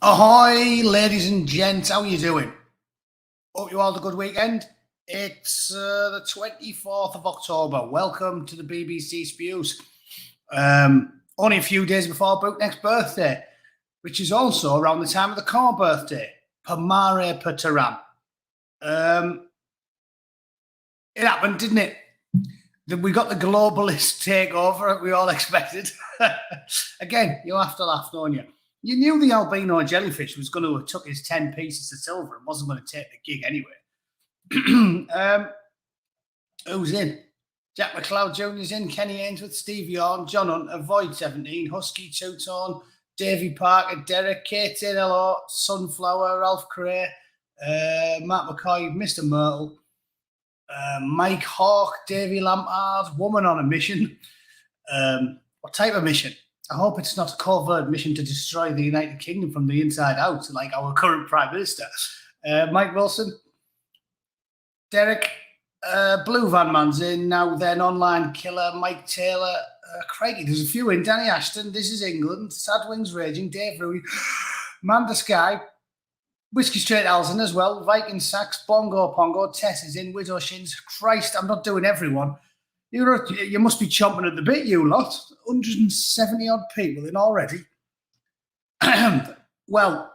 Ahoy, ladies and gents, how are you doing? Hope you all had a good weekend. It's the 24th of October. Welcome to the BBC Spews. Only a few days before Bootneck's birthday, which is also around the time of the core birthday. Pamare Pataram. It happened, didn't it? We got the globalist takeover that we all expected. Again, you'll have to laugh, don't you? You knew the albino jellyfish was going to have took his 10 pieces of silver and wasn't going to take the gig anyway. Who's in? Jack McLeod Jr.'s in, Kenny Ainsworth, Stevie Orn, John Hunter, Void 17, Husky Two-Tone, Davy Parker, Derek, Kate Taylor, Sunflower, Ralph Cray, Matt McCoy, Mr. Myrtle, Mike Hawke, Davy Lampard, Woman on a Mission. What type of mission? I hope it's not a covert mission to destroy the United Kingdom from the inside out, like our current Prime Minister. Mike Wilson, Derek, Blue Van Man's in, now then Online Killer, Mike Taylor, Craigie, there's a few in, Danny Ashton, This Is England, Sad Wings Raging, Dave Rui, Manda Sky, Whiskey Straight Alison as well, Viking Sax, Bongo Pongo, Tess is in, Widow Shins, Christ, I'm not doing everyone. You must be chomping at the bit, you lot. 170 odd people in already. Well,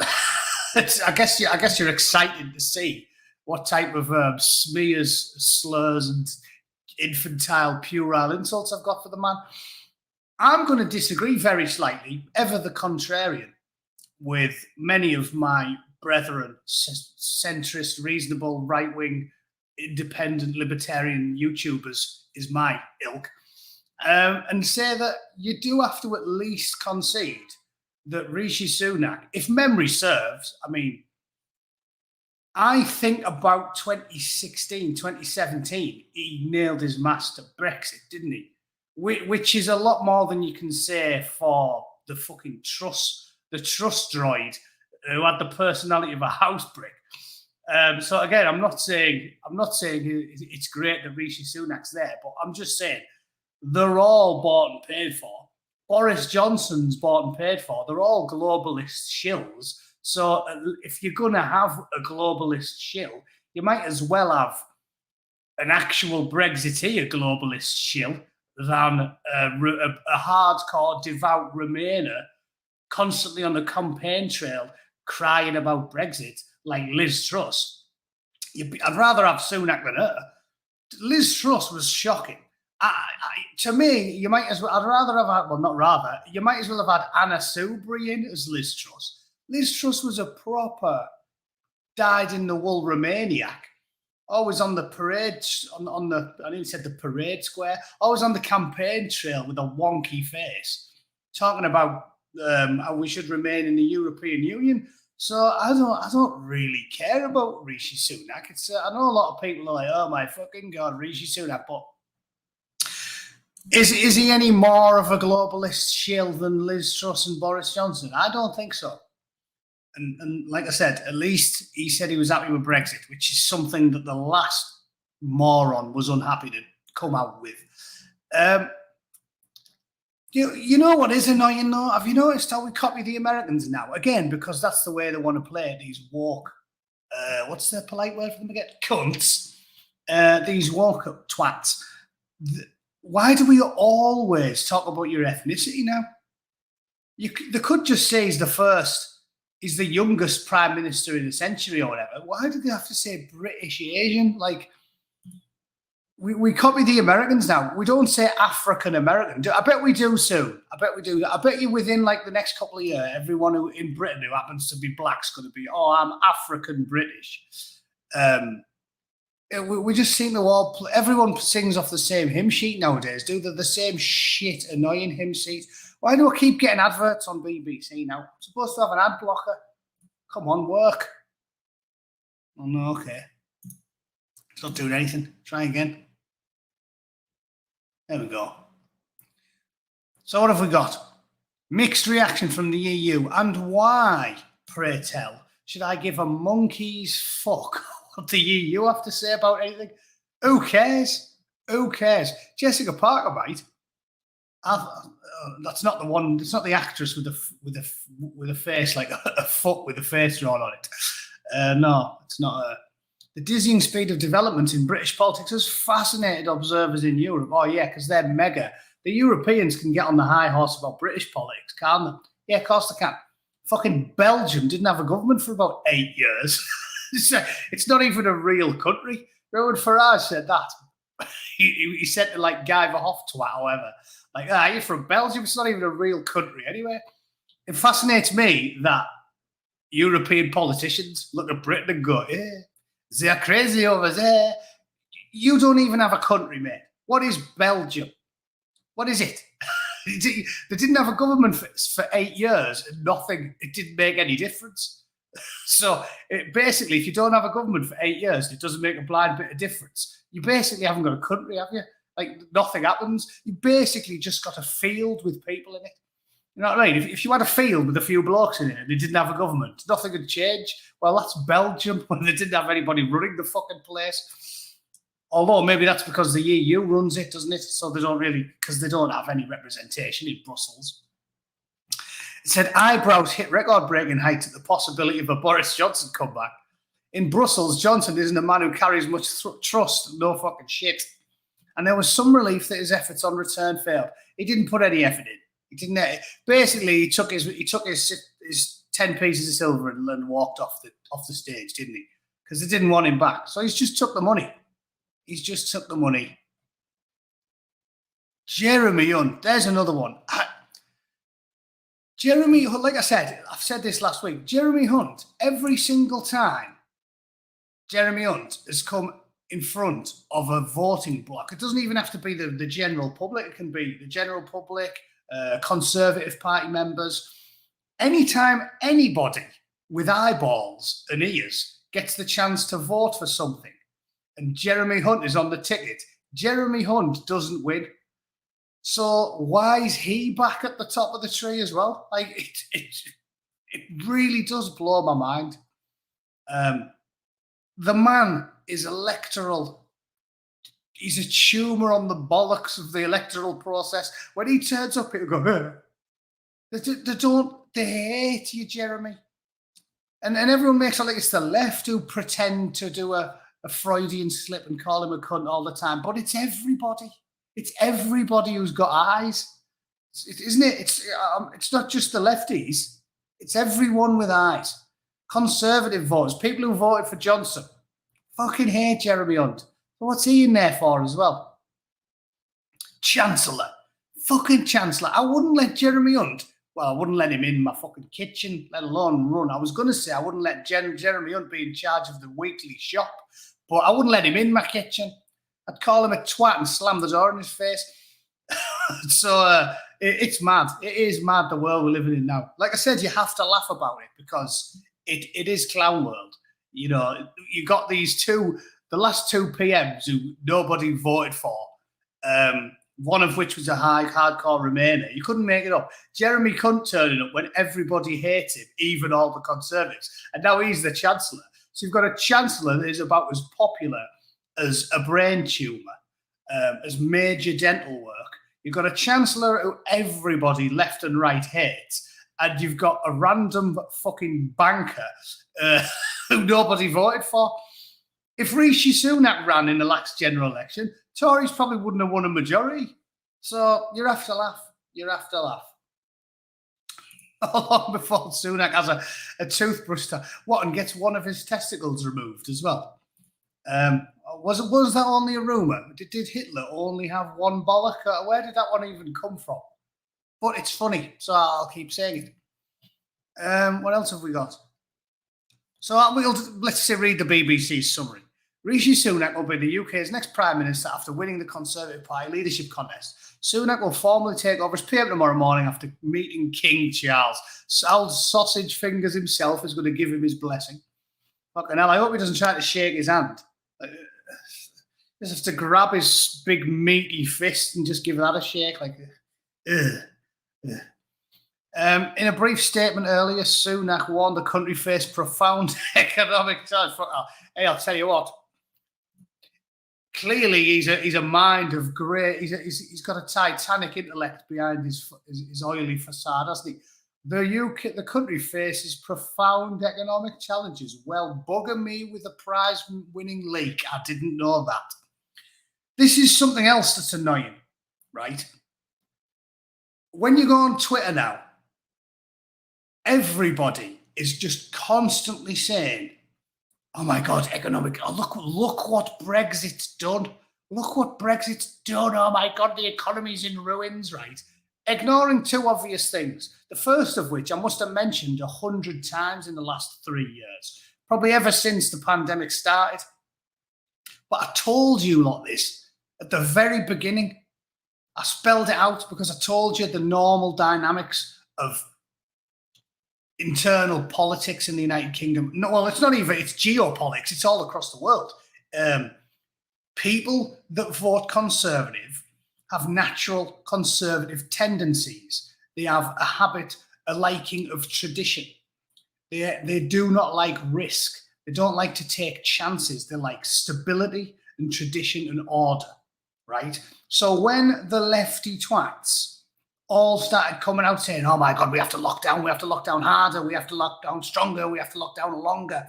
I guess you're excited to see what type of smears, slurs, and infantile, puerile insults I've got for the man. I'm going to disagree very slightly, ever the contrarian, with many of my brethren, centrist, reasonable, right-wing, independent libertarian YouTubers is my ilk, and say that you do have to at least concede that Rishi Sunak, if memory serves, I mean, I think about 2016, 2017, he nailed his mast to Brexit, didn't he? Which is a lot more than you can say for the fucking Truss, the Truss droid who had the personality of a house brick. So again, I'm not saying it's great that Rishi Sunak's there, but I'm just saying they're all bought and paid for. Boris Johnson's bought and paid for. They're all globalist shills. So if you're going to have a globalist shill, you might as well have an actual Brexiteer globalist shill than a hardcore, devout Remainer constantly on the campaign trail crying about Brexit, like Liz Truss. I'd rather have Sunak than her. Liz Truss was shocking. To me, you might as well. I'd rather have had. Well, not rather. You might as well have had Anna Soubry in as Liz Truss. Liz Truss was a proper dyed-in-the-wool Romaniac. Always on the parade, on the. I nearly said the parade square. Always on the campaign trail with a wonky face, talking about how we should remain in the European Union. So I don't really care about Rishi Sunak. I know a lot of people are like, oh my fucking God, Rishi Sunak, but is he any more of a globalist shill than Liz Truss and Boris Johnson? I don't think so. And like I said, at least he said he was happy with Brexit, which is something that the last moron was unhappy to come out with. You know what is annoying though? Have you noticed how we copy the Americans now? Again, because that's the way they want to play it. These woke, what's the polite word for them again? Cunts. These woke twats. Why do we always talk about your ethnicity now? They could just say he's the youngest prime minister in a century or whatever. Why do they have to say British Asian? Like, we copy the Americans now. We don't say African American. I bet we do soon. I bet we do. I bet you within like the next couple of years, everyone who in Britain who happens to be black is going to be, oh, I'm African British. We just seem to all. Everyone sings off the same hymn sheet nowadays. Do the same shit, annoying hymn sheets. Why do I keep getting adverts on BBC now? I'm supposed to have an ad blocker. Come on, work. Oh no, okay. It's not doing anything. Try again. There we go. So what have we got? Mixed reaction from the EU. And why, pray tell, should I give a monkey's fuck what the EU have to say about anything? Who cares? Who cares? Jessica Parker, mate. That's not the one. It's not the actress with a face like a foot with a face drawn on it. No, it's not her. The dizzying speed of development in British politics has fascinated observers in Europe. Oh yeah, because they're mega. The Europeans can get on the high horse about British politics, can't they? Yeah, of course they can. Fucking Belgium didn't have a government for about 8 years. It's not even a real country. Rowan Farage said that. He said to like Guy Verhofstadt, however, like, you're from Belgium. It's not even a real country anyway. It fascinates me that European politicians look at Britain and go, yeah, they're crazy over there. You don't even have a country, mate. What is Belgium? What is it? They didn't have a government for 8 years and nothing. It didn't make any difference. So basically, if you don't have a government for 8 years, it doesn't make a blind bit of difference. You basically haven't got a country, have you? Like nothing happens. You basically just got a field with people in it. You know what I mean? If you had a field with a few blokes in it and they didn't have a government, nothing would change. Well, that's Belgium when they didn't have anybody running the fucking place. Although maybe that's because the EU runs it, doesn't it? So they don't really, because they don't have any representation in Brussels. It said eyebrows hit record-breaking heights at the possibility of a Boris Johnson comeback. In Brussels, Johnson isn't a man who carries much trust, no fucking shit. And there was some relief that his efforts on return failed. He didn't put any effort in. He didn't. Basically, he took his 10 pieces of silver and walked off the stage, didn't he? Because they didn't want him back. So he's just took the money. He's just took the money. Jeremy Hunt, there's another one. Jeremy, like I said, I've said this last week. Jeremy Hunt, every single time Jeremy Hunt has come in front of a voting bloc. It doesn't even have to be the general public. It can be the general public, Conservative Party members. Anytime anybody with eyeballs and ears gets the chance to vote for something and Jeremy Hunt is on the ticket, Jeremy Hunt doesn't win. So why is he back at the top of the tree as well? Like it really does blow my mind. The man is electoral. He's a tumour on the bollocks of the electoral process. When he turns up, he'll go, they hate you, Jeremy. And everyone makes it like it's the left who pretend to do a Freudian slip and call him a cunt all the time. But it's everybody. It's everybody who's got eyes. Isn't it? It's not just the lefties. It's everyone with eyes. Conservative voters, people who voted for Johnson, fucking hate Jeremy Hunt. But what's he in there for as well? Chancellor. Fucking Chancellor. I wouldn't let Jeremy Hunt, well, I wouldn't let him in my fucking kitchen, let alone run. I was going to say I wouldn't let Jeremy Hunt be in charge of the weekly shop, but I wouldn't let him in my kitchen. I'd call him a twat and slam the door in his face. So it's mad. It is mad, the world we're living in now. Like I said, you have to laugh about it because it is clown world. You know, you got these the last two PMs who nobody voted for, one of which was a hardcore Remainer. You couldn't make it up. Jeremy Hunt turning up when everybody hates him, even all the Conservatives. And now he's the Chancellor. So you've got a Chancellor that is about as popular as a brain tumour, as major dental work. You've got a Chancellor who everybody left and right hates. And you've got a random fucking banker who nobody voted for. If Rishi Sunak ran in the last general election, Tories probably wouldn't have won a majority. So you have to laugh. You have to laugh. How long before Sunak has a toothbrush and gets one of his testicles removed as well? Was that only a rumour? Did Hitler only have one bollock? Where did that one even come from? But it's funny, so I'll keep saying it. What else have we got? So let's read the BBC summary. Rishi Sunak will be the UK's next Prime Minister after winning the Conservative Party leadership contest. Sunak will formally take over as PM tomorrow morning after meeting King Charles. Sal's sausage fingers himself is going to give him his blessing. Fucking hell, I hope he doesn't try to shake his hand. Just have to grab his big meaty fist and just give that a shake. Like, In a brief statement earlier, Sunak warned the country faced profound economic times. Hey, I'll tell you what. clearly he's a mind of great. He's got a Titanic intellect behind his oily facade, hasn't he? The country faces profound economic challenges. Well, bugger me with a prize-winning leak. I didn't know that. This is something else that's annoying, right? When you go on Twitter now, everybody is just constantly saying, "Oh my God, economic! Oh, look what Brexit's done! Look what Brexit's done! Oh my God, the economy's in ruins!" Right? Ignoring two obvious things. The first of which I must have mentioned 100 times in the last 3 years, probably ever since the pandemic started. But I told you lot this at the very beginning. I spelled it out because I told you the normal dynamics of internal politics in the United Kingdom. No, well, it's not even, it's geopolitics. It's all across the world. People that vote Conservative have natural conservative tendencies. They have a habit, a liking of tradition. They do not like risk. They don't like to take chances. They like stability and tradition and order, right? So when the lefty twats all started coming out saying, "Oh my God, we have to lock down harder, we have to lock down stronger, we have to lock down longer,"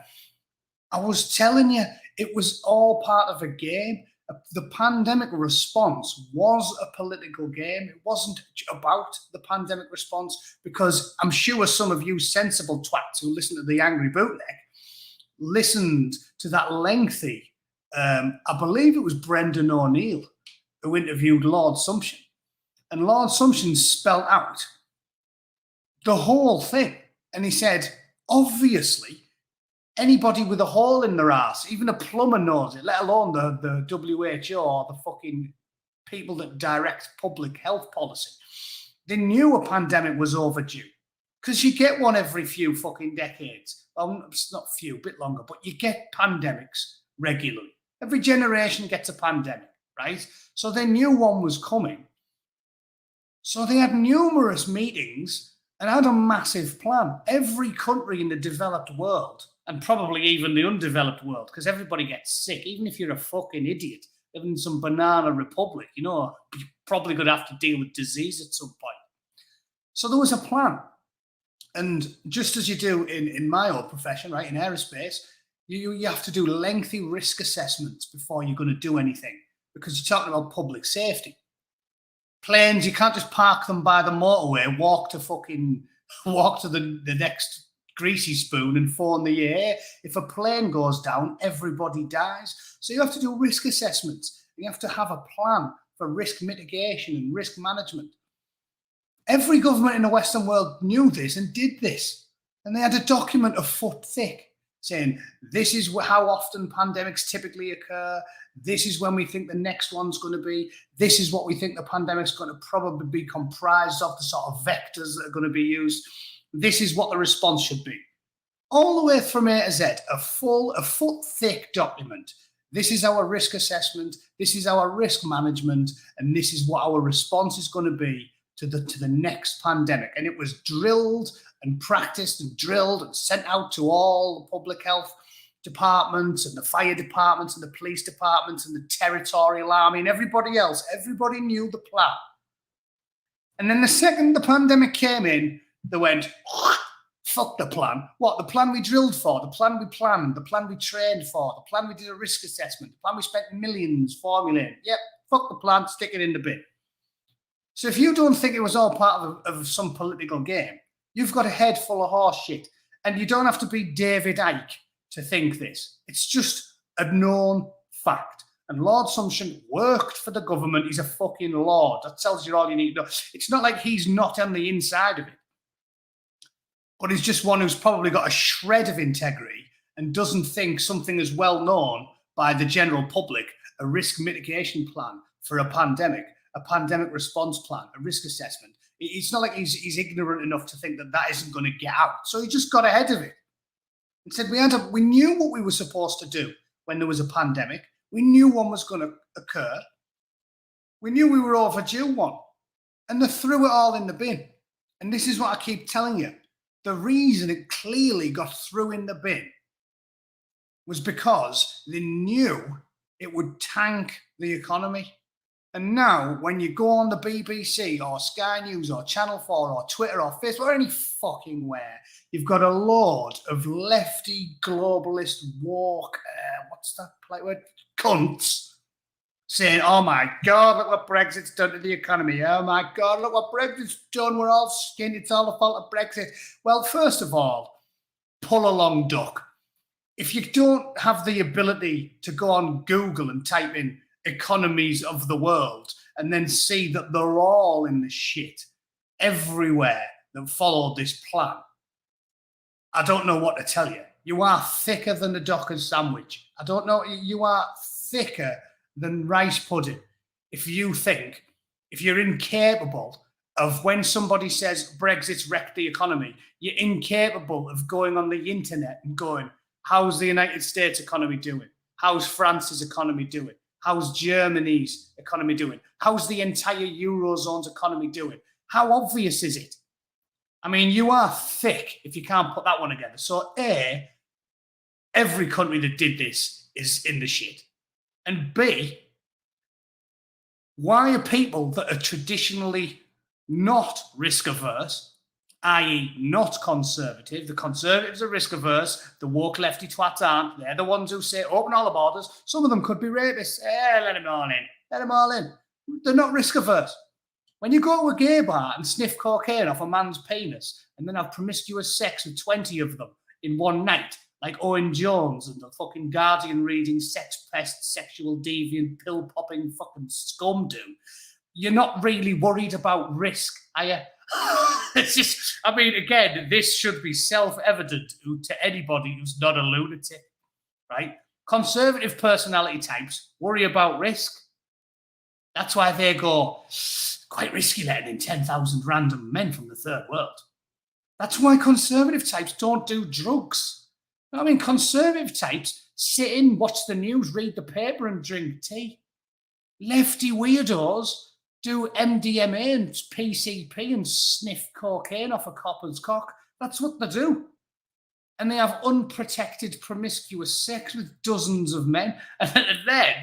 I was telling you, it was all part of a game. The pandemic response was a political game. It wasn't about the pandemic response, because I'm sure some of you sensible twats who listen to the Angry Bootneck listened to that lengthy, I believe it was Brendan O'Neill who interviewed Lord Sumption. And Lord Sumption spelled out the whole thing. And he said, obviously, anybody with a hole in their ass, even a plumber knows it, let alone the WHO or the fucking people that direct public health policy. They knew a pandemic was overdue, because you get one every few fucking decades. Well, it's not few, a bit longer, but you get pandemics regularly. Every generation gets a pandemic, right? So they knew one was coming. So they had numerous meetings and had a massive plan. Every country in the developed world, and probably even the undeveloped world, because everybody gets sick, even if you're a fucking idiot living in some banana republic, you know, you're probably going to have to deal with disease at some point. So there was a plan. And just as you do in my old profession, right, in aerospace, you have to do lengthy risk assessments before you're going to do anything, because you're talking about public safety. Planes, you can't just park them by the motorway, walk to the next greasy spoon and phone the air. If a plane goes down, everybody dies. So you have to do risk assessments. You have to have a plan for risk mitigation and risk management. Every government in the Western world knew this and did this. And they had a document a foot thick saying, this is how often pandemics typically occur. This is when we think the next one's going to be. This is what we think the pandemic's going to probably be comprised of, the sort of vectors that are going to be used. This is what the response should be. All the way from A to Z, a foot thick document. This is our risk assessment. This is our risk management. And this is what our response is going to be to the next pandemic. And it was drilled and practiced and drilled and sent out to all the public health departments and the fire departments and the police departments and the territorial army and everybody else. Everybody knew the plan. And then the second the pandemic came in, they went, fuck the plan. What? The plan we drilled for, the plan we planned, the plan we trained for, the plan we did a risk assessment, the plan we spent millions formulating. Yep, fuck the plan, stick it in the bin. So if you don't think it was all part of some political game, you've got a head full of horse shit. And you don't have to be David Icke to think this. It's just a known fact. And Lord Sumption worked for the government. He's a fucking lord. That tells you all you need to know. It's not like he's not on the inside of it. But he's just one who's probably got a shred of integrity and doesn't think something as well known by the general public, a risk mitigation plan for a pandemic response plan, a risk assessment. It's not like he's ignorant enough to think that isn't going to get out. So he just got ahead of it and said we knew what we were supposed to do when there was a pandemic. We knew one was going to occur. We knew we were overdue one. And they threw it all in the bin. And this is what I keep telling you. The reason it clearly got thrown in the bin was because they knew it would tank the economy. And now, when you go on the BBC or Sky News or Channel 4 or Twitter or Facebook or any fucking where, you've got a load of lefty, globalist, woke, what's that polite word? Cunts saying, oh my God, look what Brexit's done to the economy. Oh my God, look what Brexit's done. We're all skinned. It's all the fault of Brexit. Well, first of all, pull along, duck. If you don't have the ability to go on Google and type in economies of the world and then see that they're all in the shit everywhere that followed this plan, I don't know what to tell you. You are thicker than a Dockers sandwich. I don't know. You are thicker than rice pudding. If you're incapable of, when somebody says Brexit's wrecked the economy, you're incapable of going on the internet and going, how's the United States economy doing? How's France's economy doing? How's Germany's economy doing? How's the entire Eurozone's economy doing? How obvious is it? I mean, you are thick if you can't put that one together. So A, every country that did this is in the shit. And B, why are people that are traditionally not risk averse, i.e. not conservative, the conservatives are risk averse, the woke lefty twats aren't, they're the ones who say open all the borders, some of them could be rapists, let them all in, let them all in. They're not risk averse. When you go to a gay bar and sniff cocaine off a man's penis and then have promiscuous sex with 20 of them in one night, like Owen Jones and the fucking Guardian reading sex pest, sexual deviant, pill popping fucking scum do, you're not really worried about risk, are you? It's just, I mean, again, this should be self-evident to anybody who's not a lunatic, right? Conservative personality types worry about risk. That's why they go, quite risky letting in 10,000 random men from the third world. That's why conservative types don't do drugs. I mean, conservative types sit in, watch the news, read the paper and drink tea. Lefty weirdos do MDMA and PCP and sniff cocaine off a copper's cock. That's what they do. And they have unprotected, promiscuous sex with dozens of men. And then,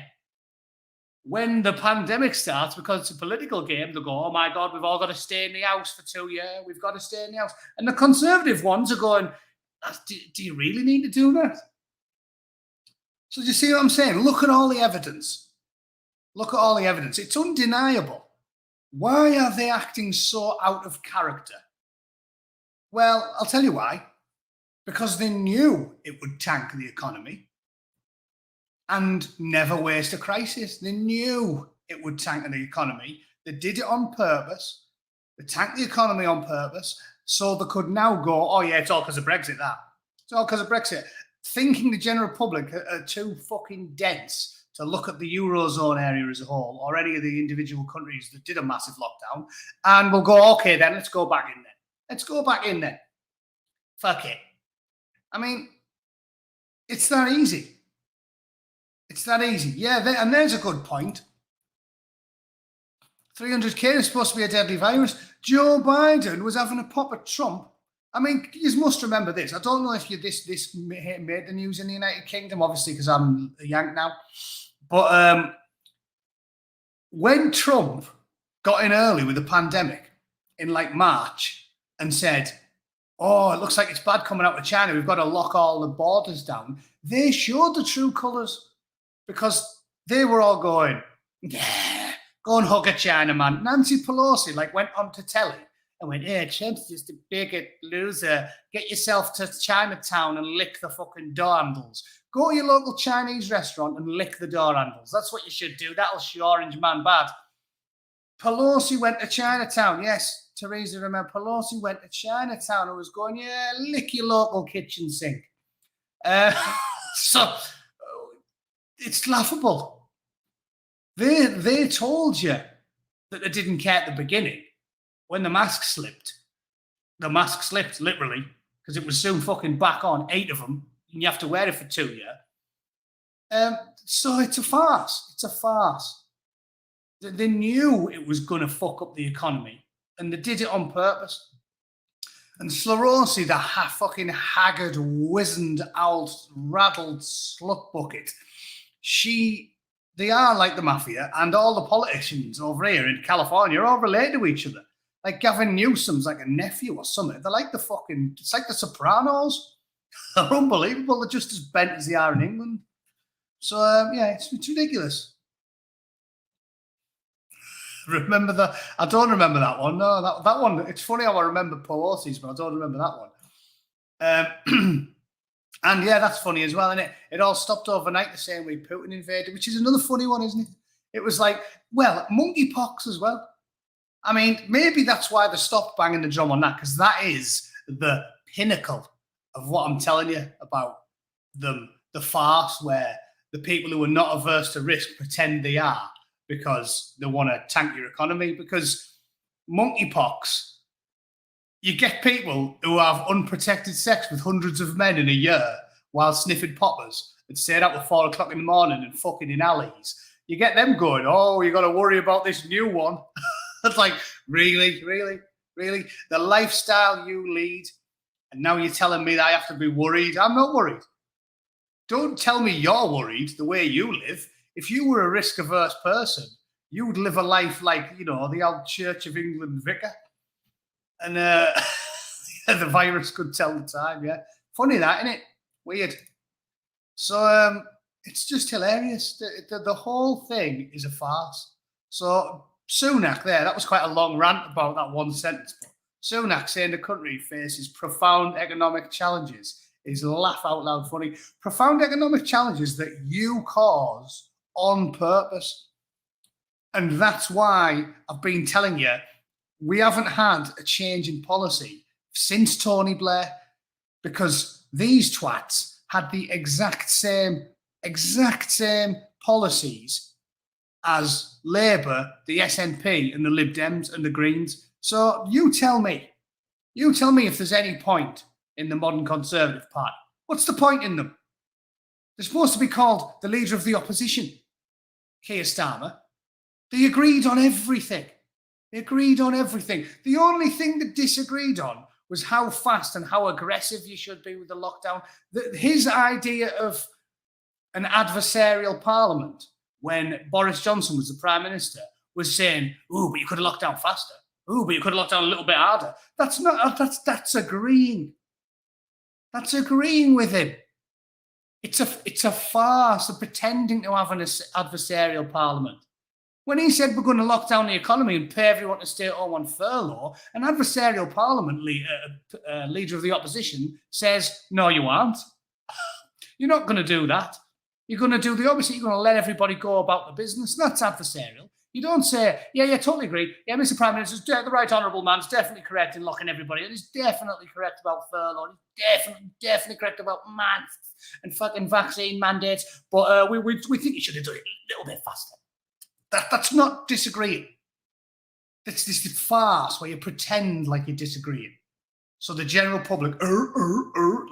when the pandemic starts, because it's a political game, they go, oh my God, we've all got to stay in the house for 2 years. We've got to stay in the house. And the conservative ones are going, do you really need to do that? So do you see what I'm saying? Look at all the evidence. Look at all the evidence. It's undeniable. Why are they acting so out of character? Well, I'll tell you why. Because they knew it would tank the economy and never waste a crisis. They knew it would tank the economy. They did it on purpose. They tanked the economy on purpose, so they could now go, oh yeah, it's all because of Brexit, that. It's all because of Brexit. Thinking the general public are too fucking dense to look at the Eurozone area as a whole or any of the individual countries that did a massive lockdown, and we'll go, okay then, let's go back in then. Let's go back in then. Fuck it. I mean, it's that easy. It's that easy. Yeah, and there's a good point. 300k is supposed to be a deadly virus. Joe Biden was having a pop at Trump. I mean, you must remember this. I don't know if this made the news in the United Kingdom, obviously, because I'm a Yank now. But when Trump got in early with the pandemic in like March and said, oh, it looks like it's bad coming out of China, we've got to lock all the borders down, they showed the true colours because they were all going, yeah, go and hug a Chinaman. Nancy Pelosi went on to telly and went, yeah, Trump's just a bigot loser. Get yourself to Chinatown and lick the fucking door handles. Go to your local Chinese restaurant and lick the door handles. That's what you should do. That'll show Orange Man bad. Pelosi went to Chinatown. Yes, Theresa, remember, Pelosi went to Chinatown and was going, yeah, lick your local kitchen sink. So it's laughable. They told you that they didn't care at the beginning. When the mask slipped literally, because it was soon fucking back on, 8 of them, and you have to wear it for 2 years. So it's a farce. It's a farce. They knew it was going to fuck up the economy, and they did it on purpose. And Slorosi, the fucking haggard, wizened, old, raddled slut bucket, she they are like the mafia, and all the politicians over here in California are all related to each other. Like Gavin Newsom's like a nephew or something. They're like it's like the Sopranos. They're unbelievable. They're just as bent as they are in England. So, yeah, it's ridiculous. I don't remember that one. No, that one, it's funny how I remember Pelosi's, but I don't remember that one. And yeah, that's funny as well, isn't it? It all stopped overnight the same way Putin invaded, which is another funny one, isn't it? It was like, well, monkeypox as well. I mean, maybe that's why they stopped banging the drum on that, because that is the pinnacle of what I'm telling you about the farce where the people who are not averse to risk pretend they are because they want to tank your economy. Because monkeypox, you get people who have unprotected sex with hundreds of men in a year while sniffing poppers and staying up at 4 o'clock in the morning and fucking in alleys. You get them going, oh, you got to worry about this new one. It's like, really? The lifestyle you lead, and now you're telling me that I have to be worried? I'm not worried. Don't tell me you're worried the way you live. If you were a risk-averse person, you would live a life like, the old Church of England vicar. And the virus could tell the time, yeah. Funny that, isn't it? Weird. So it's just hilarious. The whole thing is a farce. So Sunak there, that was quite a long rant about that one sentence. But Sunak saying the country faces profound economic challenges is laugh out loud funny. Profound economic challenges that you cause on purpose. And that's why I've been telling you, we haven't had a change in policy since Tony Blair, because these twats had the exact same policies as Labour, the SNP, and the Lib Dems and the Greens. So you tell me if there's any point in the modern Conservative Party. What's the point in them? They're supposed to be called the leader of the opposition, Keir Starmer. They agreed on everything. The only thing they disagreed on was how fast and how aggressive you should be with the lockdown. His idea of an adversarial parliament when Boris Johnson was the Prime Minister was saying, but you could have locked down faster. But you could have locked down a little bit harder. That's agreeing. That's agreeing with him. It's a farce of pretending to have an adversarial parliament. When he said we're going to lock down the economy and pay everyone to stay at home on furlough, an adversarial parliament leader of the opposition says, no, you aren't. You're not going to do that. You're going to do the opposite. You're going to let everybody go about the business. That's adversarial. You don't say, yeah, totally agree. Yeah, Mr. Prime Minister's the right honourable man's definitely correct in locking everybody in. He's definitely correct about furlough. He's definitely correct about masks and fucking vaccine mandates. But we think you should have done it a little bit faster. That's not disagreeing. That's this farce where you pretend like you're disagreeing. So the general public,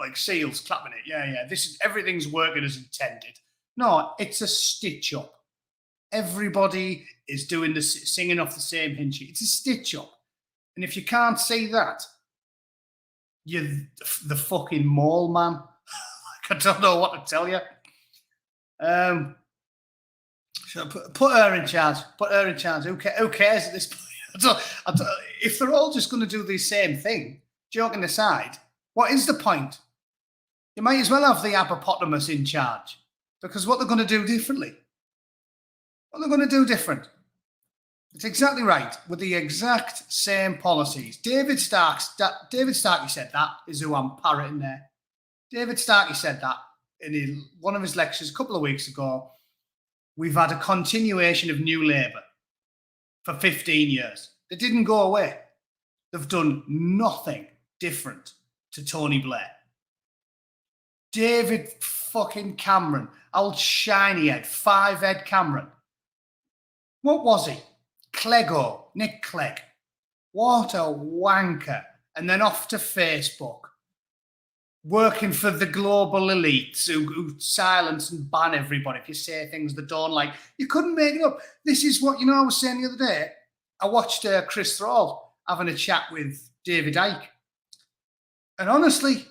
like seals clapping it. Yeah, everything's working as intended. No, it's a stitch up. Everybody is doing singing off the same hymn sheet. It's a stitch up. And if you can't see that, you're the fucking mole man. I don't know what to tell you. Put her in charge. Who cares at this point? If they're all just going to do the same thing, joking aside, what is the point? You might as well have the hippopotamus in charge, because what they're going to do differently. It's exactly right, with the exact same policies. David Starkey said that, is who I'm parroting there. David Starkey said that in one of his lectures a couple of weeks ago. We've had a continuation of New Labour for 15 years. They didn't go away. They've done nothing different to Tony Blair. David fucking Cameron, old shiny head, 5-head Cameron. What was he? Nick Clegg. What a wanker. And then off to Facebook, working for the global elites who silence and ban everybody if you say things they don't like. You couldn't make it up. This is what, I was saying the other day. I watched Chris Thrall having a chat with David Icke. And honestly,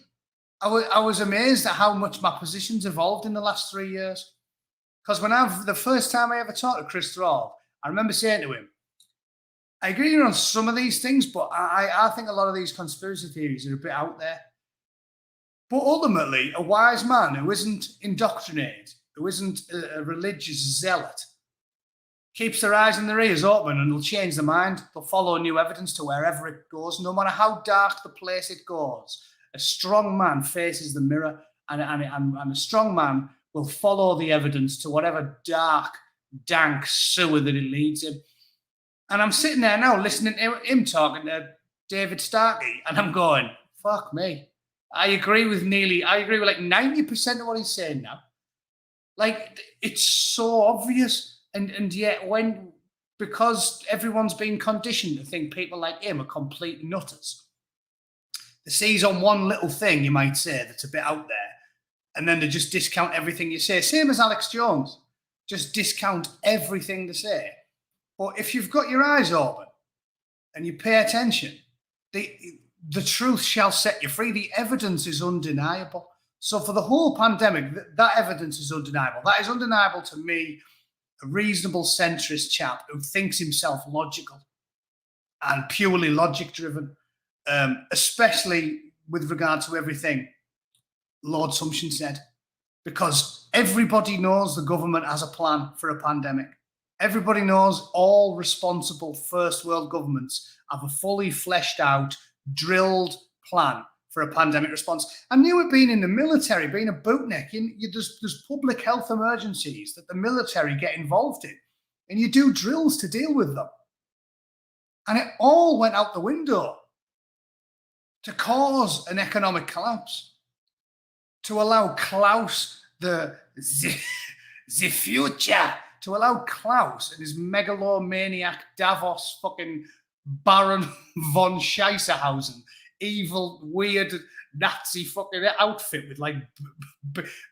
I was amazed at how much my position's evolved in the last 3 years. Because the first time I ever talked to Chris Trove, I remember saying to him, I agree on some of these things, but I think a lot of these conspiracy theories are a bit out there. But ultimately, a wise man who isn't indoctrinated, who isn't a religious zealot, keeps their eyes and their ears open, and they'll change their mind. They'll follow new evidence to wherever it goes, no matter how dark the place it goes. A strong man faces the mirror, and a strong man will follow the evidence to whatever dark, dank sewer that it leads him. And I'm sitting there now listening to him talking to David Starkey, and I'm going, fuck me. I agree with like 90% of what he's saying now. Like, it's so obvious. And yet, because everyone's been conditioned to think people like him are complete nutters, they seize on one little thing, you might say, that's a bit out there, and then they just discount everything you say. Same as Alex Jones, just discount everything they say. But if you've got your eyes open and you pay attention, the truth shall set you free. The evidence is undeniable. So for the whole pandemic, that evidence is undeniable. That is undeniable to me, a reasonable centrist chap who thinks himself logical and purely logic-driven, especially with regard to everything Lord Sumption said, because everybody knows the government has a plan for a pandemic. Everybody knows all responsible first world governments have a fully fleshed out, drilled plan for a pandemic response. I knew it being in the military, being a bootneck, there's public health emergencies that the military get involved in, and you do drills to deal with them. And it all went out the window to cause an economic collapse, to allow Klaus, the future, to allow Klaus and his megalomaniac Davos fucking Baron von Scheisserhausen, evil, weird Nazi fucking outfit with like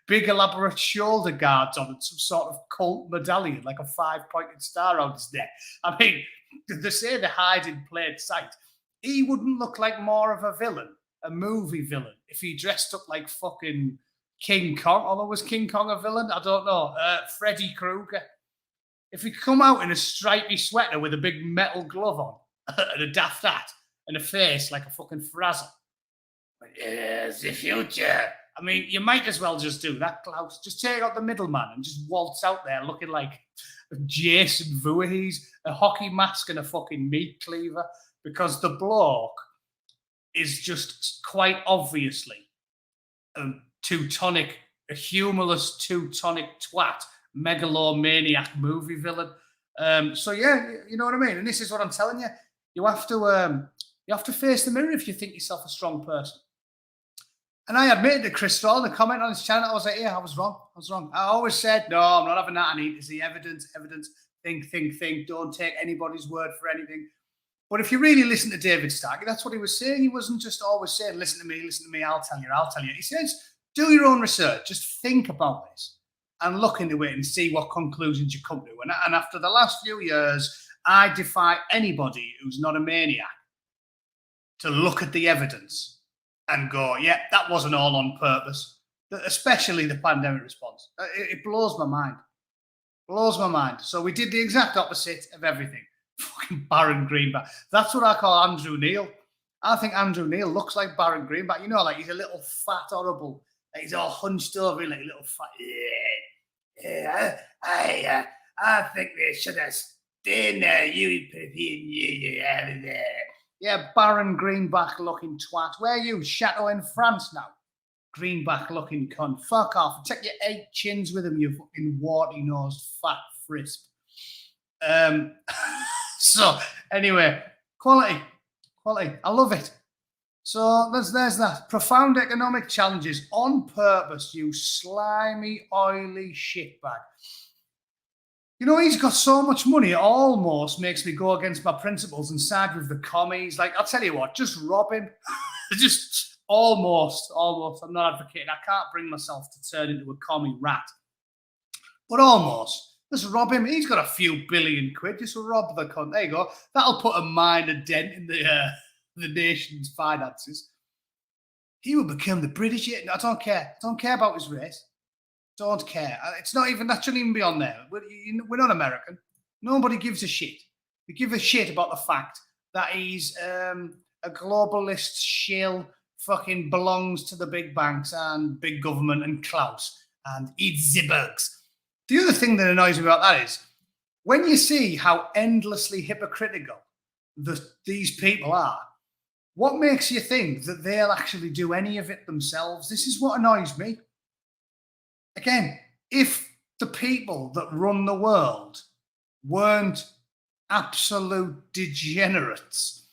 big elaborate shoulder guards on and some sort of cult medallion, like a 5-pointed star on his neck. I mean, they say they hide in plain sight. He wouldn't look like more of a villain, a movie villain, if he dressed up like fucking King Kong. Although was King Kong a villain? I don't know. Freddy Krueger. If he come out in a stripy sweater with a big metal glove on and a daft hat and a face like a fucking frazzle. The future. I mean, you might as well just do that, Klaus. Just take out the middleman and just waltz out there looking like Jason Voorhees, a hockey mask and a fucking meat cleaver, because the bloke is just quite obviously a Teutonic, a humorless Teutonic twat, megalomaniac movie villain. So yeah, you know what I mean. And this is what I'm telling you. You have to face the mirror if you think yourself a strong person. And I admitted to Chris Stroll in a comment on his channel. I was like, yeah, I was wrong. I always said, no, I'm not having that. I need to see evidence. Think. Don't take anybody's word for anything. But if you really listen to David Starkey, that's what he was saying. He wasn't just always saying, listen to me, I'll tell you. He says, do your own research. Just think about this and look into it and see what conclusions you come to. And after the last few years, I defy anybody who's not a maniac to look at the evidence and go, yeah, that wasn't all on purpose, especially the pandemic response. It blows my mind. So we did the exact opposite of everything. Fucking Baron Greenback. That's what I call Andrew Neil. I think Andrew Neil looks like Baron Greenback. You know, like he's a little fat, horrible. Like he's all hunched over, like a little fat. I think they should have stayed there, Yeah, Baron Greenback looking twat. Where are you? Chateau in France now. Greenback looking cunt. Fuck off. Take your 8 chins with him, you fucking warty-nosed fat frisp. So, anyway, quality. I love it. So, there's that. Profound economic challenges on purpose, you slimy, oily shitbag. You know, he's got so much money, it almost makes me go against my principles and side with the commies. Like, I'll tell you what, just rob him. Just almost. I'm not advocating. I can't bring myself to turn into a commie rat. But almost. Just rob him. He's got a few billion quid. Just rob the cunt. There you go. That'll put a minor dent in the nation's finances. He will become the British. I don't care. I don't care about his race. Don't care. It's not even, that shouldn't even be on there. We're not American. Nobody gives a shit. We give a shit about the fact that he's a globalist shill, fucking belongs to the big banks and big government and Klaus and eats the bugs. The other thing that annoys me about that is when you see how endlessly hypocritical these people are, what makes you think that they'll actually do any of it themselves? This is what annoys me. Again, if the people that run the world weren't absolute degenerates,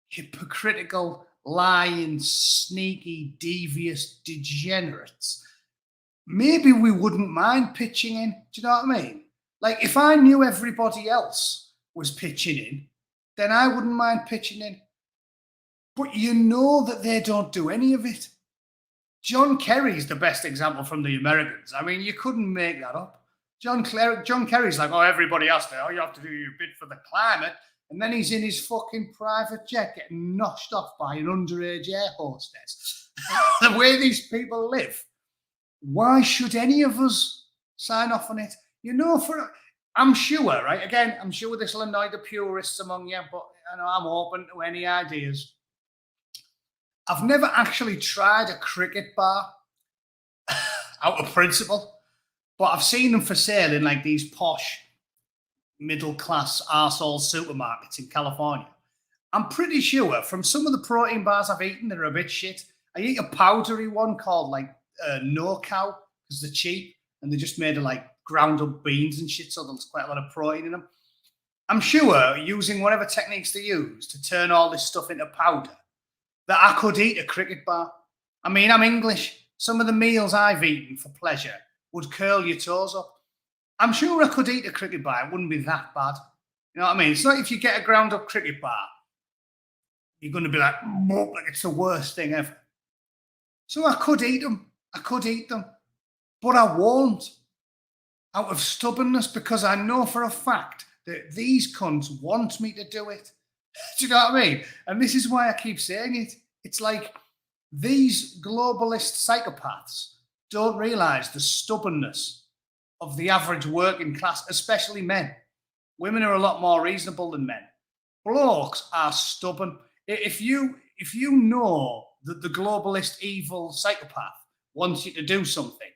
hypocritical, lying, sneaky, devious degenerates, maybe we wouldn't mind pitching in. Do you know what I mean? Like, if I knew everybody else was pitching in, then I wouldn't mind pitching in. But you know that they don't do any of it. John Kerry's the best example from the Americans. I mean, you couldn't make that up. John Kerry's like, oh, everybody else there, oh, you have to do your bit for the climate. And then he's in his fucking private jet getting noshed off by an underage air hostess. The way these people live, why should any of us sign off on it? You know, I'm sure, right? Again, I'm sure this will annoy the purists among you, but I know I'm open to any ideas. I've never actually tried a cricket bar out of principle, but I've seen them for sale in like these posh middle-class arsehole supermarkets in California. I'm pretty sure from some of the protein bars I've eaten that are a bit shit, I eat a powdery one called like No Cow because they're cheap and they're just made of like ground up beans and shit, so there's quite a lot of protein in them. I'm sure using whatever techniques they use to turn all this stuff into powder, that I could eat a cricket bar. I mean, I'm English. Some of the meals I've eaten for pleasure would curl your toes up. I'm sure I could eat a cricket bar. It wouldn't be that bad. You know what I mean? It's not if you get a ground up cricket bar, you're going to be like it's the worst thing ever. So I could eat them. But I won't. Out of stubbornness, because I know for a fact that these cunts want me to do it. Do you know what I mean? And this is why I keep saying it. It's like these globalist psychopaths don't realise the stubbornness of the average working class, especially men. Women are a lot more reasonable than men. Blokes are stubborn. If you know that the globalist evil psychopath wants you to do something,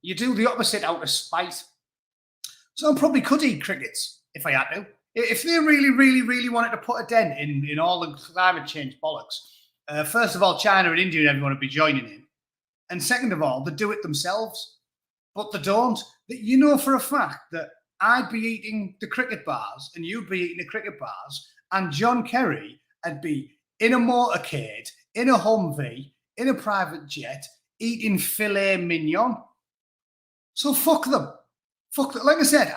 you do the opposite out of spite. So I probably could eat crickets if I had to. If they really, really, really wanted to put a dent in all the climate change bollocks, first of all, China and India and everyone would be joining in. And second of all, they do it themselves. But they don't. You know for a fact that I'd be eating the cricket bars and you'd be eating the cricket bars and John Kerry would be in a motorcade, in a Humvee, in a private jet, eating filet mignon. So fuck them. Fuck them. Like I said,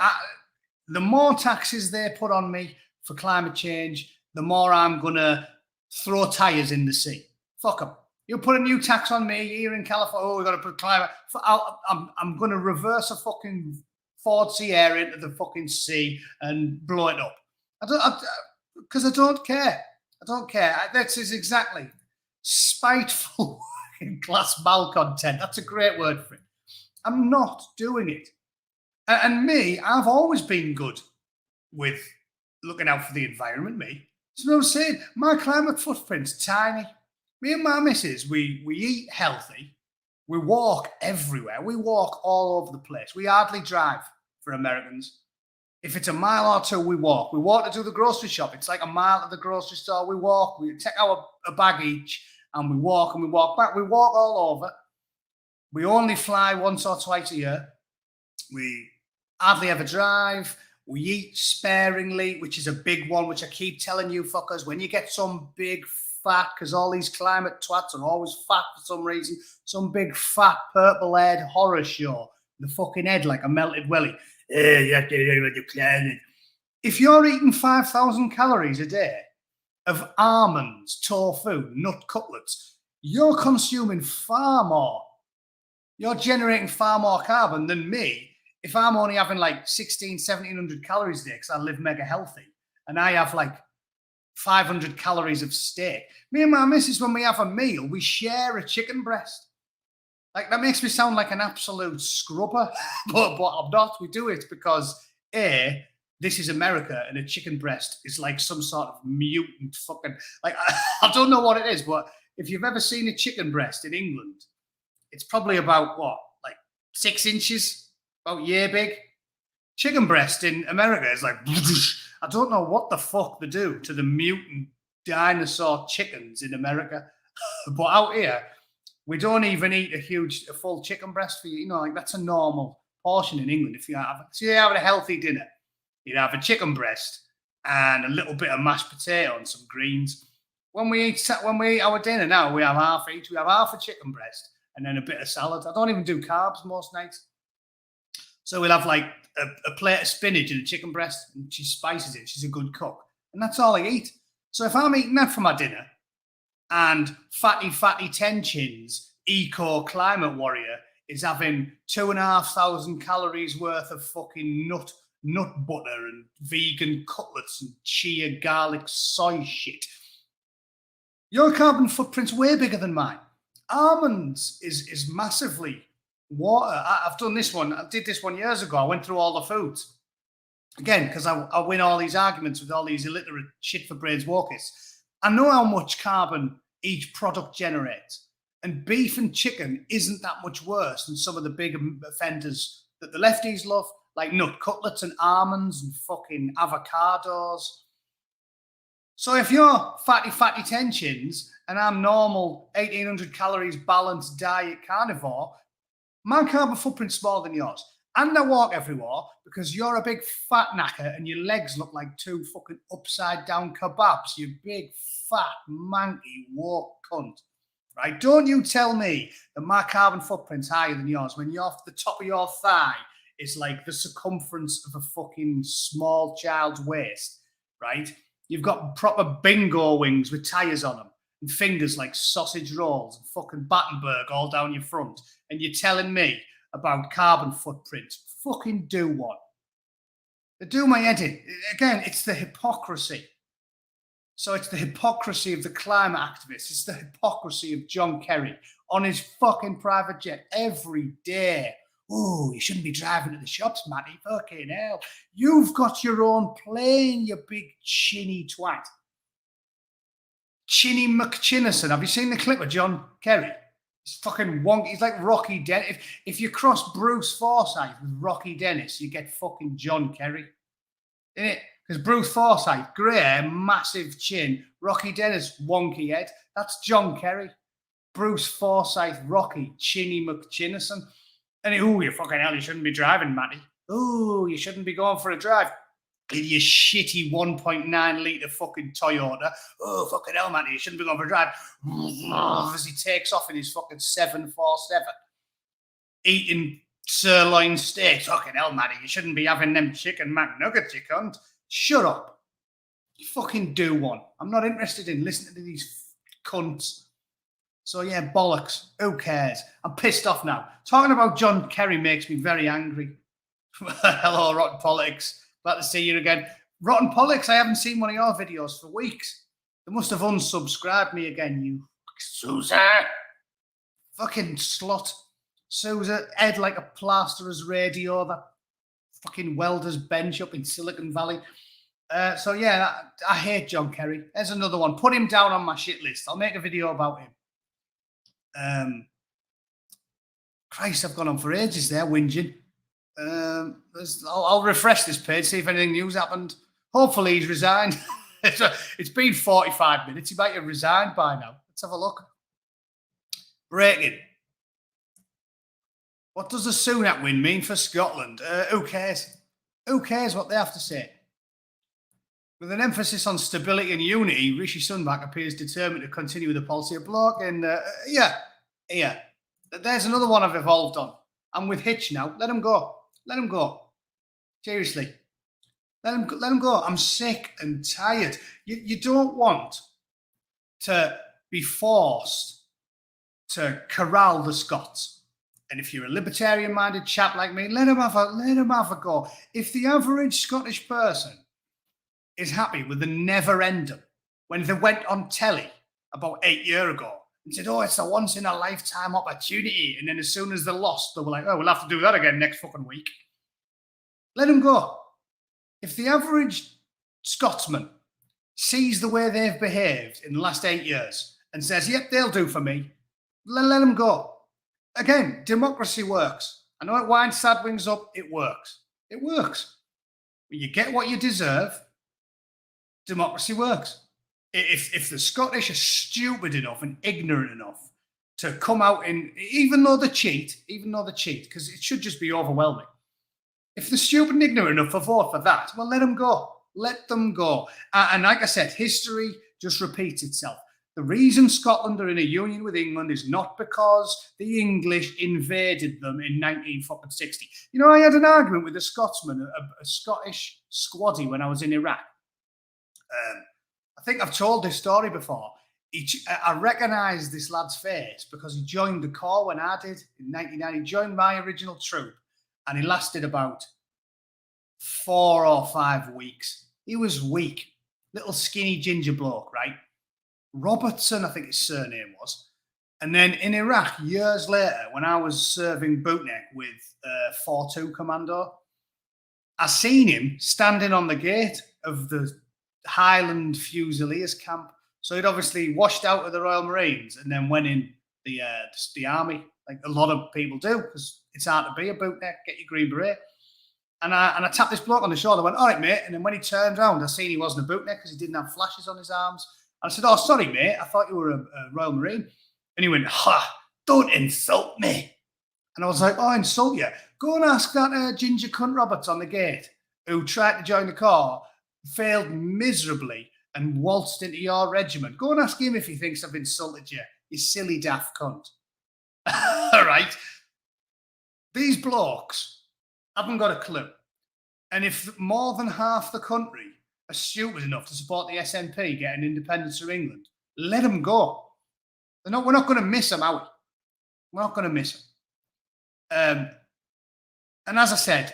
the more taxes they put on me for climate change, the more I'm going to throw tyres in the sea. Fuck them. You put a new tax on me here in California. Oh, we've got to put climate. I'm going to reverse a fucking Ford Sierra into the fucking sea and blow it up. Because I don't care. I don't care. This is exactly spiteful class malcontent. That's a great word for it. I'm not doing it. And me, I've always been good with looking out for the environment, me. So what I'm saying, my climate footprint's tiny. Me and my missus, we eat healthy. We walk everywhere. We walk all over the place. We hardly drive for Americans. If it's a mile or two, we walk. We walk to do the grocery shop. It's like a mile to the grocery store. We walk. We take a bag each and we walk back. We walk all over. We only fly once or twice a year. We hardly ever drive. We eat sparingly, which is a big one, which I keep telling you fuckers. When you get some big fat, because all these climate twats are always fat for some reason, some big fat purple-haired horror show, the fucking head like a melted welly. You have to do with the planet. If you're eating 5,000 calories a day of almonds, tofu, nut cutlets, you're consuming far more. You're generating far more carbon than me if I'm only having like 1,700 calories a day because I live mega healthy and I have like 500 calories of steak. Me and my missus, when we have a meal, we share a chicken breast. Like, that makes me sound like an absolute scrubber, but I'm not. We do it because, A, this is America, and a chicken breast is like some sort of mutant fucking, like, I don't know what it is, but if you've ever seen a chicken breast in England, it's probably about, what, like 6 inches, about year big. Chicken breast in America is like, I don't know what the fuck they do to the mutant dinosaur chickens in America, but out here, we don't even eat a full chicken breast for you. You know, like, that's a normal portion in England. If you have, so you're having a healthy dinner, you'd have a chicken breast and a little bit of mashed potato and some greens. When we eat our dinner now, we have half each. We have half a chicken breast and then a bit of salad. I don't even do carbs most nights. So we'll have like a plate of spinach and a chicken breast, and she spices it. She's a good cook. And that's all I eat. So if I'm eating that for my dinner, and fatty tensions, eco climate warrior is having 2,500 calories worth of fucking nut butter and vegan cutlets and chia garlic soy shit, your carbon footprint's way bigger than mine. Almonds is massively water. I've done this one. I did this one years ago. I went through all the foods. Again, because I win all these arguments with all these illiterate shit for brains walkers. I know how much carbon each product generates. And beef and chicken isn't that much worse than some of the big offenders that the lefties love, like nut cutlets and almonds and fucking avocados. So if you're fatty tensions and I'm normal 1,800 calories balanced diet carnivore, my carbon footprint's smaller than yours. And I walk everywhere because you're a big fat knacker and your legs look like 2 fucking upside down kebabs, you big fat manky woke cunt. Right? Don't you tell me that my carbon footprint's higher than yours when you're off the top of your thigh is like the circumference of a fucking small child's waist, right? You've got proper bingo wings with tyres on them and fingers like sausage rolls and fucking Battenberg all down your front. And you're telling me about carbon footprint. Fucking do one. They do my head in. Again, it's the hypocrisy. So it's the hypocrisy of the climate activists. It's the hypocrisy of John Kerry on his fucking private jet every day. Oh, you shouldn't be driving to the shops, Matty. Fucking hell. You've got your own plane, you big chinny twat. Chinny McChinnison. Have you seen the clip of John Kerry? He's fucking wonky. He's like Rocky Dennis. If you cross Bruce Forsyth with Rocky Dennis, you get fucking John Kerry. Isn't it? Because Bruce Forsyth, grey hair, massive chin. Rocky Dennis, wonky head. That's John Kerry. Bruce Forsyth, Rocky, Chinny McChinnison. And you fucking hell, you shouldn't be driving, Matty. Oh, you shouldn't be going for a drive. In your shitty 1.9 litre fucking Toyota. Oh, fucking hell, Matty, you shouldn't be going for a drive. As he takes off in his fucking 747. Eating sirloin steaks. Fucking hell, Matty, you shouldn't be having them chicken McNuggets, you cunt. Shut up. You fucking do one. I'm not interested in listening to these cunts. So yeah, bollocks. Who cares? I'm pissed off now. Talking about John Kerry makes me very angry. Hello, Rotten Politics. Glad to see you again. Rotten Politics, I haven't seen one of your videos for weeks. They must have unsubscribed me again, you Susan. Fucking slut. Susan, head like a plasterer's radio, that fucking welder's bench up in Silicon Valley. So yeah, I hate John Kerry. There's another one. Put him down on my shit list. I'll make a video about him. Christ, I've gone on for ages there, whinging. I'll refresh this page, see if anything new's happened. Hopefully he's resigned. It's been 45 minutes. He might have resigned by now. Let's have a look. Breaking. What does the Sunak win mean for Scotland? Who cares? Who cares what they have to say? With an emphasis on stability and unity, Rishi Sunak appears determined to continue the policy of block. And yeah. There's another one I've evolved on. I'm with Hitch now. Let him go. Let him go. Seriously. Let him go. I'm sick and tired. You don't want to be forced to corral the Scots. And if you're a libertarian-minded chap like me, let him have a go. If the average Scottish person is happy with the never-ending, when they went on telly about 8 years ago and said, oh, it's a once in a lifetime opportunity. And then as soon as they lost, they were like, oh, we'll have to do that again next fucking week. Let them go. If the average Scotsman sees the way they've behaved in the last 8 years and says, yep, they'll do for me, let them go. Again, democracy works. I know it winds sad wings up. It works. It works. When you get what you deserve, democracy works. If the Scottish are stupid enough and ignorant enough to come out in, even though they cheat, because it should just be overwhelming. If they're stupid and ignorant enough to vote for that, well, let them go. Let them go. And like I said, history just repeats itself. The reason Scotland are in a union with England is not because the English invaded them in 1960. You know, I had an argument with a Scotsman, a Scottish squaddy when I was in Iraq. I think I've told this story before. I recognised this lad's face because he joined the Corps when I did in 1990. He joined my original troop and he lasted about 4 or 5 weeks. He was weak, little skinny ginger bloke, right? Robertson, I think his surname was. And then in Iraq, years later, when I was serving Bootneck with 4-2 Commando, I seen him standing on the gate of the Highland Fusiliers camp. So he'd obviously washed out of the Royal Marines and then went in the army, like a lot of people do, because it's hard to be a Bootneck, get your Green Beret. And I tapped this bloke on the shoulder, went, all right, mate. And then when he turned around, I seen he wasn't a Bootneck because he didn't have flashes on his arms. And I said, oh, sorry, mate, I thought you were a Royal Marine. And he went, ha, don't insult me. And I was like, oh, insult you? Go and ask that ginger cunt Roberts on the gate who tried to join the Corps, failed miserably and waltzed into your regiment. Go and ask him if he thinks I've insulted you, you silly daft cunt. All right. These blokes haven't got a clue. And if more than half the country are stupid enough to support the SNP getting independence from England, let them go. We're not going to miss them, are we? We're not going to miss them. And as I said,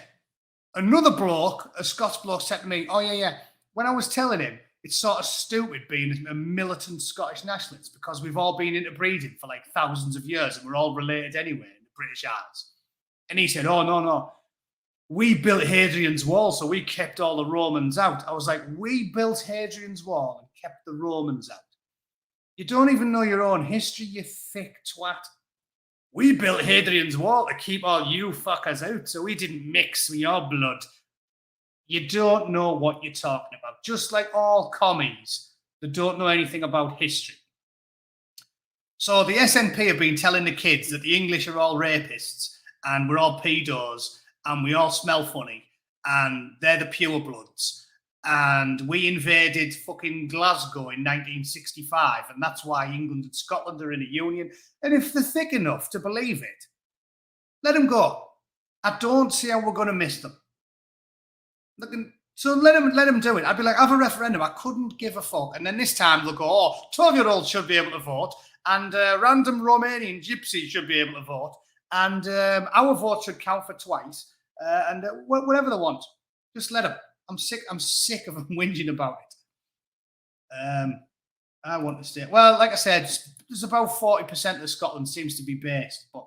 another bloke, a Scots bloke, said to me, oh, yeah. When I was telling him, it's sort of stupid being a militant Scottish nationalist because we've all been interbreeding for like thousands of years and we're all related anyway in the British Isles. And he said, oh, no. We built Hadrian's Wall, so we kept all the Romans out. I was like, we built Hadrian's Wall and kept the Romans out. You don't even know your own history, you thick twat. We built Hadrian's Wall to keep all you fuckers out, so we didn't mix with your blood. You don't know what you're talking about. Just like all commies that don't know anything about history. So the SNP have been telling the kids that the English are all rapists and we're all pedos and we all smell funny and they're the purebloods. And we invaded fucking Glasgow in 1965 and that's why England and Scotland are in a union. And if they're thick enough to believe it, let them go. I don't see how we're going to miss them. So let them do it. I'd be like, have a referendum. I couldn't give a fuck. And then this time they'll go, oh, 12-year-olds should be able to vote. And random Romanian gypsies should be able to vote. And our vote should count for twice. And whatever they want. Just let them. I'm sick of them whinging about it. I want to stay. Well, like I said, there's about 40% of Scotland seems to be based. But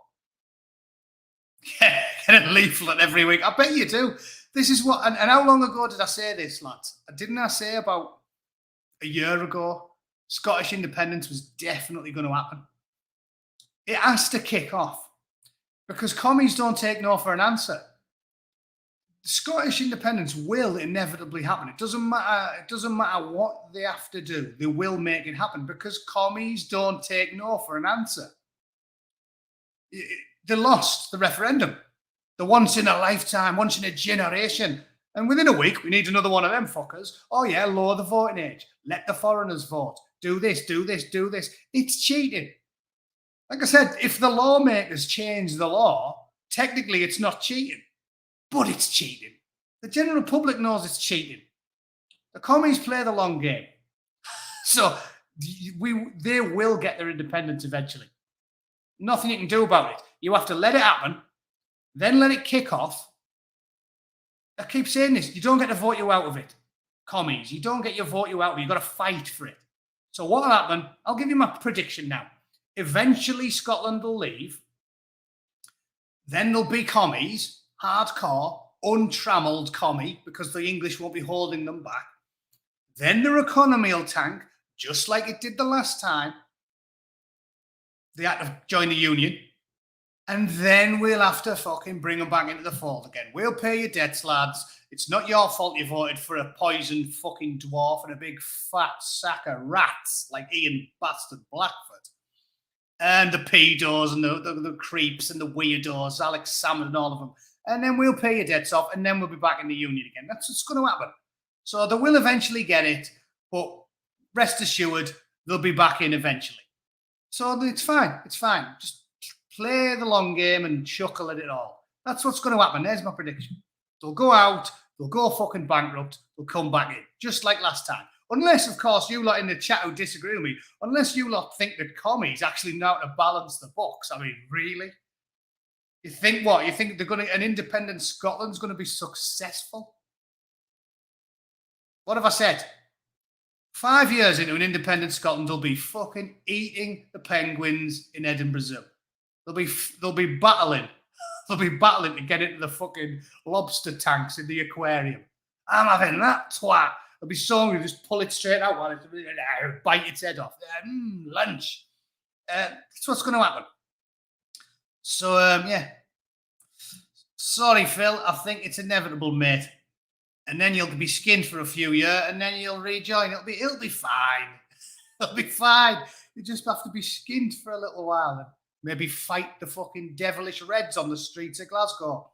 yeah, get a leaflet every week. I bet you do. This is what, and how long ago did I say this, lads? Didn't I say about a year ago, Scottish independence was definitely going to happen? It has to kick off because commies don't take no for an answer. Scottish independence will inevitably happen. It doesn't matter what they have to do. They will make it happen because commies don't take no for an answer. They lost the referendum. The once in a lifetime, once in a generation. And within a week, we need another one of them fuckers. Oh yeah, lower the voting age. Let the foreigners vote. Do this, do this, do this. It's cheating. Like I said, if the lawmakers change the law, technically it's not cheating. But it's cheating. The general public knows it's cheating. The commies play the long game. So they will get their independence eventually. Nothing you can do about it. You have to let it happen. Then let it kick off. I keep saying this. You don't get to vote you out of it. Commies. You don't get your vote you out of it. You've got to fight for it. So what will happen? I'll give you my prediction now. Eventually, Scotland will leave. Then there'll be commies, hardcore, untrammeled commie, because the English won't be holding them back. Then their economy will tank, just like it did the last time. They had to join the union. And then we'll have to fucking bring them back into the fold again. We'll pay your debts, lads. It's not your fault you voted for a poisoned fucking dwarf and a big fat sack of rats like Ian Bastard Blackford. And the pedos and the creeps and the weirdos, Alex Salmond and all of them. And then we'll pay your debts off and then we'll be back in the union again. That's what's going to happen. So they will eventually get it, but rest assured, they'll be back in eventually. So it's fine. It's fine. Just play the long game and chuckle at it all. That's what's going to happen. There's my prediction. They'll go out, they'll go fucking bankrupt, they'll come back in, just like last time. Unless, of course, you lot in the chat who disagree with me, unless you lot think that commies actually know how to balance the books. I mean, really? You think what? You think they're going to, an independent Scotland's going to be successful? What have I said? 5 years into an independent Scotland, they'll be fucking eating the penguins in Edinburgh Zoo. They'll be battling. They'll be battling to get into the fucking lobster tanks in the aquarium. I'm having that twat. They'll be so hungry, just pull it straight out while it bite its head off. Lunch. That's what's going to happen. So, yeah. Sorry, Phil. I think it's inevitable, mate. And then you'll be skinned for a few years, and then you'll rejoin. It'll be fine. It'll be fine. You just have to be skinned for a little while and maybe fight the fucking devilish Reds on the streets of Glasgow.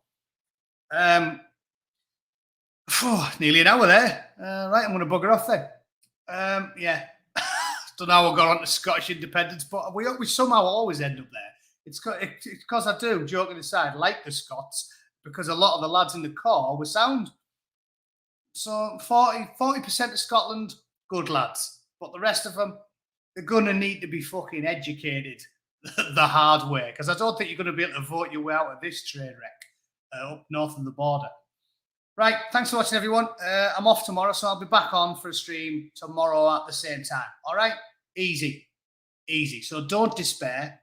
Nearly an hour there. Right, I'm going to bugger off then. Yeah. Don't know how I got on to Scottish independence, but we somehow always end up there. It's because I do, joking aside, like the Scots, because a lot of the lads in the core were sound. So 40% of Scotland, good lads. But the rest of them, they're going to need to be fucking educated the hard way, because I don't think you're going to be able to vote your way out of this train wreck up north of the border. Right, thanks for watching, everyone. I'm off tomorrow, so I'll be back on for a stream tomorrow at the same time. All right? Easy. So don't despair.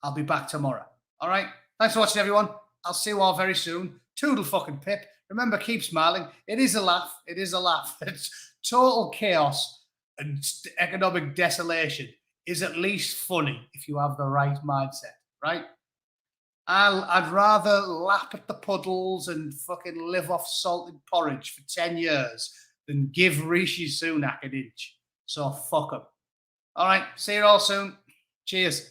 I'll be back tomorrow. All right? Thanks for watching, everyone. I'll see you all very soon. Toodle fucking pip. Remember, keep smiling. It is a laugh. It's total chaos and economic desolation is at least funny if you have the right mindset, right? I'd rather lap at the puddles and fucking live off salted porridge for 10 years than give Rishi Sunak an inch. So fuck him. All right, see you all soon. Cheers.